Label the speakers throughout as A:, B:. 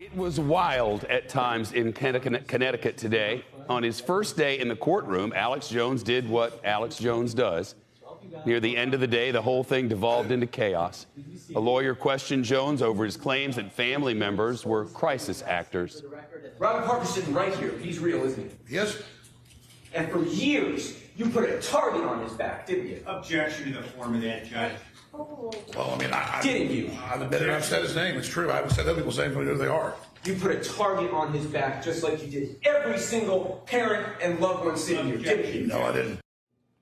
A: It was wild at times in Connecticut today. On his first day in the courtroom, Alex Jones did what Alex Jones does. Near the end of the day, the whole thing devolved into chaos. A lawyer questioned Jones over his claims that family members were crisis actors.
B: Robert Parker's sitting right here. He's real, isn't he?
C: Yes.
B: And for years, you put a target on his back, didn't you?
D: Objection to the form of that, Judge.
C: Well, I mean,
B: Didn't you?
C: I've admitted I've said his name. It's true. I haven't said other people's names, but who they are.
B: You put a target on his back just like you did every single parent and loved one sitting here, didn't you?
C: No, I didn't.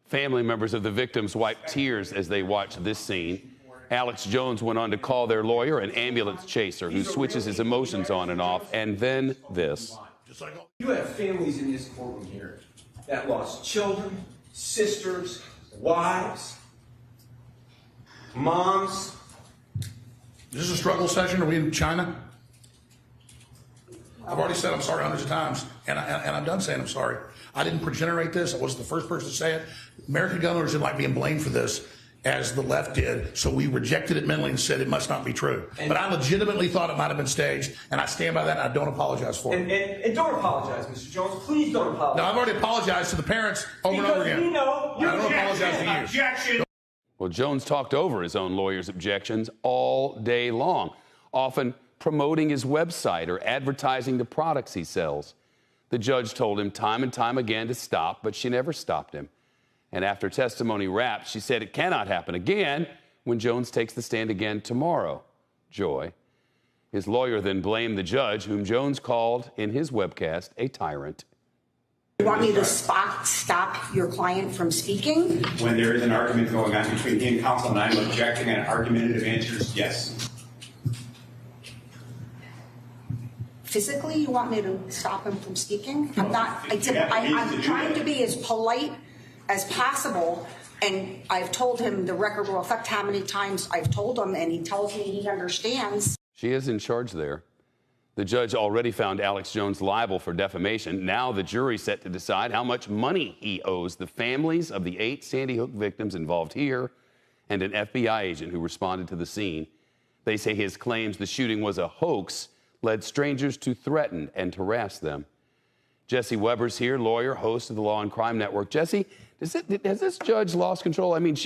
A: Family members of the victims wiped tears as they watched this scene. Alex Jones went on to call their lawyer an ambulance chaser who switches his emotions on and off. And then this.
B: You have families in this courtroom here that lost children, sisters, wives, moms.
C: Is this a struggle session? Are we in China? I've already said I'm sorry hundreds of times, and I'm done saying I'm sorry. I didn't generate this. I wasn't the first person to say it. American gun owners didn't like being blamed for this, as the left did, so we rejected it mentally and said it must not be true. But I legitimately thought it might have been staged, and I stand by that, and I don't apologize for it.
B: And don't apologize, Mr. Jones. Please don't apologize.
C: No, I've already apologized to the parents over and over again.
B: Because we know
C: I don't apologize to you.
D: Objection.
A: Well, Jones talked over his own lawyer's objections all day long, often promoting his website or advertising the products he sells. The judge told him time and time again to stop, but she never stopped him. And after testimony wrapped, she said it cannot happen again when Jones takes the stand again tomorrow. Joy. His lawyer then blamed the judge, whom Jones called in his webcast a tyrant.
E: You want me to stop your client from speaking?
D: When there is an argument going on between he and counsel and I'm objecting and argumentative answers, yes.
E: Physically, you want me to stop him from speaking? I'm not. I'm trying to be as polite as possible, and I've told him the record will affect how many times I've told him, and he tells me he understands.
A: She is in charge there. The judge already found Alex Jones liable for defamation. Now the jury's set to decide how much money he owes the families of the 8 Sandy Hook victims involved here and an FBI agent who responded to the scene. They say his claims the shooting was a hoax led strangers to threaten and harass them. Jesse Weber's here, lawyer, host of the Law and Crime Network. Jesse, has this judge lost control? I mean,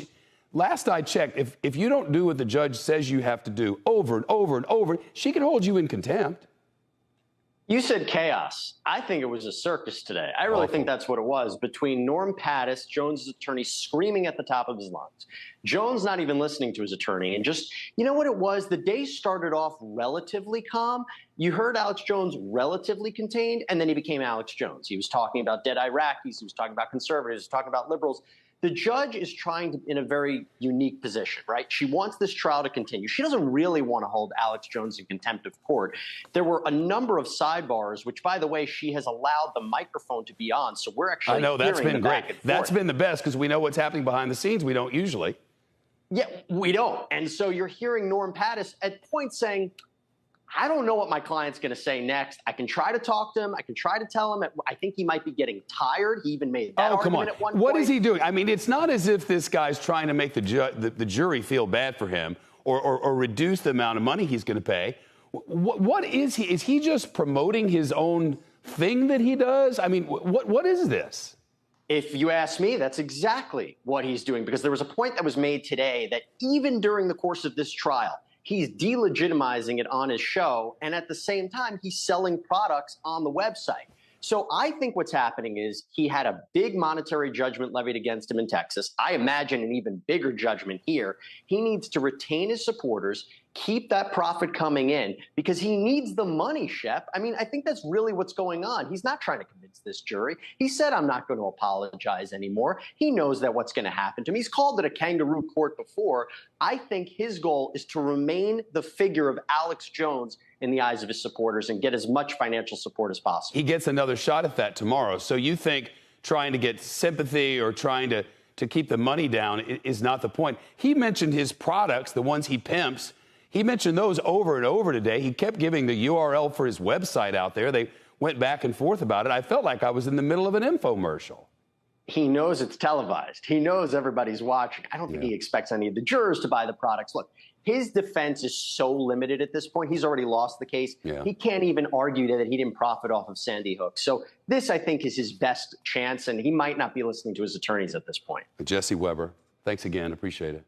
A: last I checked, if you don't do what the judge says you have to do over and over and over, she can hold you in contempt.
F: You said chaos. I think it was a circus today. I really think that's what it was, between Norm Pattis, Jones' attorney, screaming at the top of his lungs. Jones not even listening to his attorney. And just, you know what it was? The day started off relatively calm. You heard Alex Jones relatively contained, and then he became Alex Jones. He was talking about dead Iraqis. He was talking about conservatives. He was talking about liberals. The judge is trying to, in a very unique position, right? She wants this trial to continue. She doesn't really want to hold Alex Jones in contempt of court. There were a number of sidebars, which, by the way, she has allowed the microphone to be on. So we're actually
A: I know, that's been great. That's been the best because we know what's happening behind the scenes. We don't usually.
F: Yeah, we don't. And so you're hearing Norm Pattis at points saying, I don't know what my client's going to say next. I can try to talk to him. I can try to tell him. I think he might be getting tired. He even made that argument at one point.
A: What is he doing? I mean, it's not as if this guy's trying to make the jury feel bad for him or reduce the amount of money he's going to pay. What is he? Is he just promoting his own thing that he does? I mean, what is this?
F: If you ask me, that's exactly what he's doing, because there was a point that was made today that even during the course of this trial, he's delegitimizing it on his show, and at the same time, he's selling products on the website. So I think what's happening is he had a big monetary judgment levied against him in Texas. I imagine an even bigger judgment here. He needs to retain his supporters, keep that profit coming in, because he needs the money, Shep. I mean, I think that's really what's going on. He's not trying to convince this jury. He said, I'm not going to apologize anymore. He knows that what's going to happen to him. He's called it a kangaroo court before. I think his goal is to remain the figure of Alex Jones in the eyes of his supporters and get as much financial support as possible.
A: He gets another shot at that tomorrow. So you think trying to get sympathy or trying to keep the money down is not the point. He mentioned his products, the ones he pimps. He mentioned those over and over today. He kept giving the URL for his website out there. They went back and forth about it. I felt like I was in the middle of an infomercial.
F: He knows it's televised. He knows everybody's watching. I don't think he expects any of the jurors to buy the products. Look, his defense is so limited at this point. He's already lost the case.
A: Yeah.
F: He can't even argue that he didn't profit off of Sandy Hook. So this, I think, is his best chance, and he might not be listening to his attorneys at this point.
A: Jesse Weber, thanks again. Appreciate it.